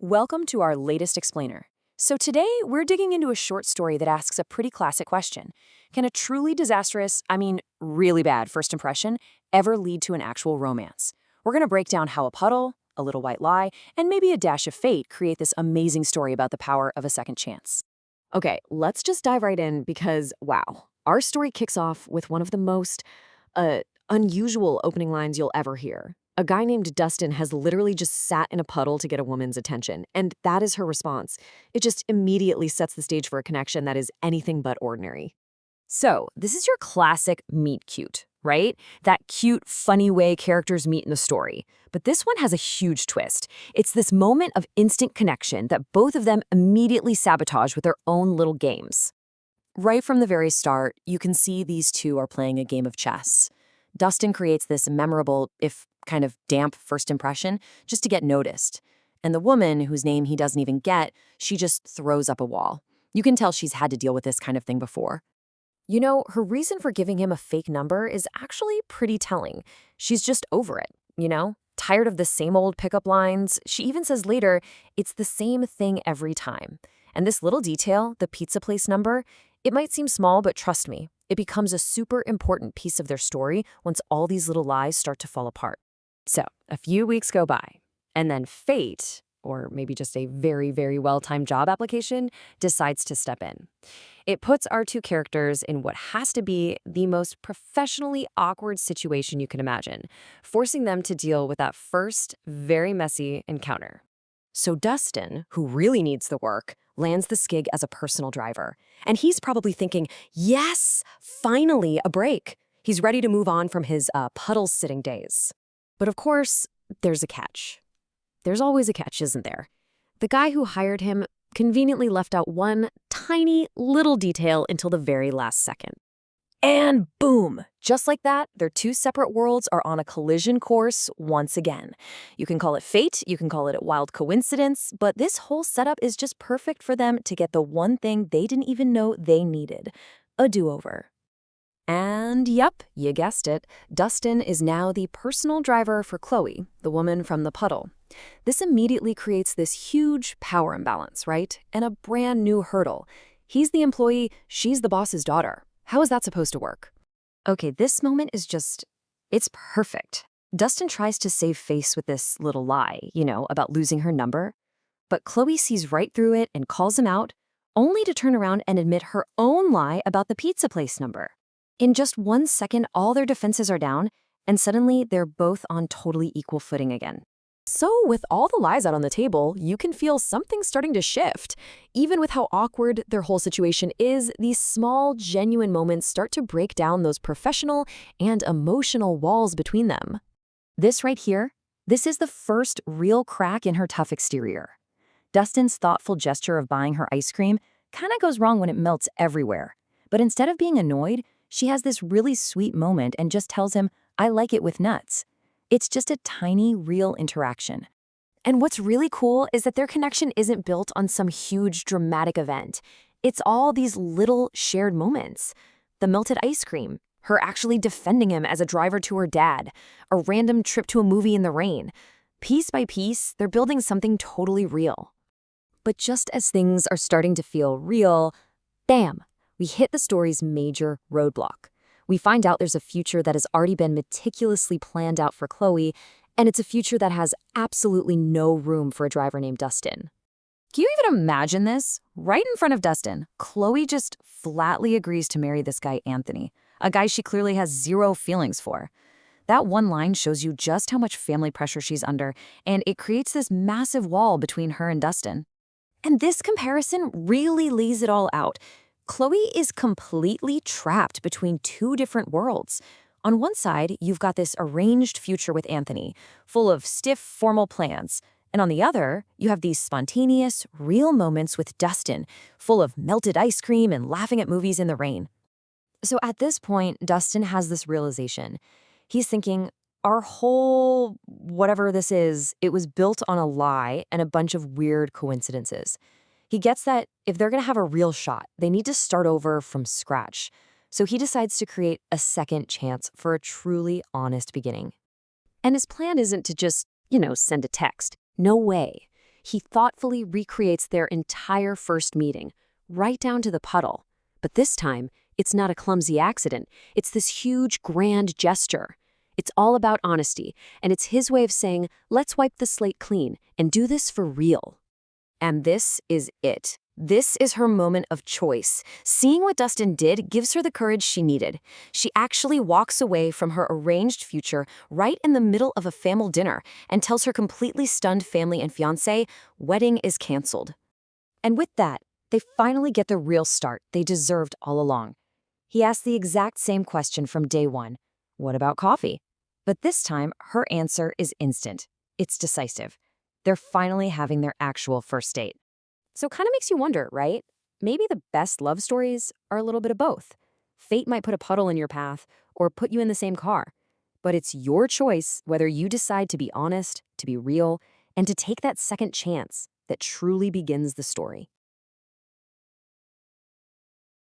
Welcome to our latest explainer. So today, we're digging into a short story that asks a pretty classic question. Can a truly disastrous, really bad first impression ever lead to an actual romance? We're going to break down how a puddle, a little white lie, and maybe a dash of fate create this amazing story about the power of a second chance. Okay, let's just dive right in because, wow, our story kicks off with one of the most unusual opening lines you'll ever hear. A guy named Dustin has literally just sat in a puddle to get a woman's attention, and that is her response. It just immediately sets the stage for a connection that is anything but ordinary. So, this is your classic meet cute, right? That cute, funny way characters meet in the story. But this one has a huge twist. It's this moment of instant connection that both of them immediately sabotage with their own little games. Right from the very start, you can see these two are playing a game of chess. Dustin creates this memorable, if kind of damp first impression just to get noticed. And the woman, whose name he doesn't even get, she just throws up a wall. You can tell she's had to deal with this kind of thing before. You know, her reason for giving him a fake number is actually pretty telling. She's just over it, tired of the same old pickup lines. She even says later, it's the same thing every time. And this little detail, the pizza place number, it might seem small, but trust me, it becomes a super important piece of their story once all these little lies start to fall apart. So, a few weeks go by, and then fate, or maybe just a very, very well-timed job application, decides to step in. It puts our two characters in what has to be the most professionally awkward situation you can imagine, forcing them to deal with that first, very messy encounter. So Dustin, who really needs the work, lands the skig as a personal driver. And he's probably thinking, yes, finally a break. He's ready to move on from his puddle-sitting days. But of course, there's a catch. There's always a catch, isn't there? The guy who hired him conveniently left out one tiny little detail until the very last second. And boom! Just like that, their two separate worlds are on a collision course once again. You can call it fate, you can call it a wild coincidence, but this whole setup is just perfect for them to get the one thing they didn't even know they needed: a do-over. And yep, you guessed it, Dustin is now the personal driver for Chloe, the woman from the puddle. This immediately creates this huge power imbalance, right? And a brand new hurdle. He's the employee, she's the boss's daughter. How is that supposed to work? Okay, this moment is it's perfect. Dustin tries to save face with this little lie, about losing her number. But Chloe sees right through it and calls him out, only to turn around and admit her own lie about the pizza place number. In just 1 second, all their defenses are down, and suddenly they're both on totally equal footing again. So with all the lies out on the table, you can feel something starting to shift. Even with how awkward their whole situation is, these small, genuine moments start to break down those professional and emotional walls between them. This right here, this is the first real crack in her tough exterior. Dustin's thoughtful gesture of buying her ice cream kind of goes wrong when it melts everywhere. But instead of being annoyed, she has this really sweet moment and just tells him, I like it with nuts. It's just a tiny, real interaction. And what's really cool is that their connection isn't built on some huge, dramatic event. It's all these little shared moments. The melted ice cream, her actually defending him as a driver to her dad, a random trip to a movie in the rain. Piece by piece, they're building something totally real. But just as things are starting to feel real, bam! We hit the story's major roadblock. We find out there's a future that has already been meticulously planned out for Chloe, and it's a future that has absolutely no room for a driver named Dustin. Can you even imagine this? Right in front of Dustin, Chloe just flatly agrees to marry this guy Anthony, a guy she clearly has zero feelings for. That one line shows you just how much family pressure she's under, and it creates this massive wall between her and Dustin. And this comparison really lays it all out. Chloe is completely trapped between two different worlds. On one side, you've got this arranged future with Anthony, full of stiff, formal plans. And on the other, you have these spontaneous, real moments with Dustin, full of melted ice cream and laughing at movies in the rain. So at this point, Dustin has this realization. He's thinking, our whole whatever this is, it was built on a lie and a bunch of weird coincidences. He gets that if they're going to have a real shot, they need to start over from scratch. So he decides to create a second chance for a truly honest beginning. And his plan isn't to just, send a text. No way. He thoughtfully recreates their entire first meeting, right down to the puddle. But this time, it's not a clumsy accident. It's this huge, grand gesture. It's all about honesty, and it's his way of saying, let's wipe the slate clean and do this for real. And this is it. This is her moment of choice. Seeing what Dustin did gives her the courage she needed. She actually walks away from her arranged future right in the middle of a family dinner and tells her completely stunned family and fiancé, wedding is canceled. And with that, they finally get the real start they deserved all along. He asked the exact same question from day one. What about coffee? But this time, her answer is instant. It's decisive. They're finally having their actual first date. So kind of makes you wonder, right? Maybe the best love stories are a little bit of both. Fate might put a puddle in your path or put you in the same car. But it's your choice whether you decide to be honest, to be real, and to take that second chance that truly begins the story.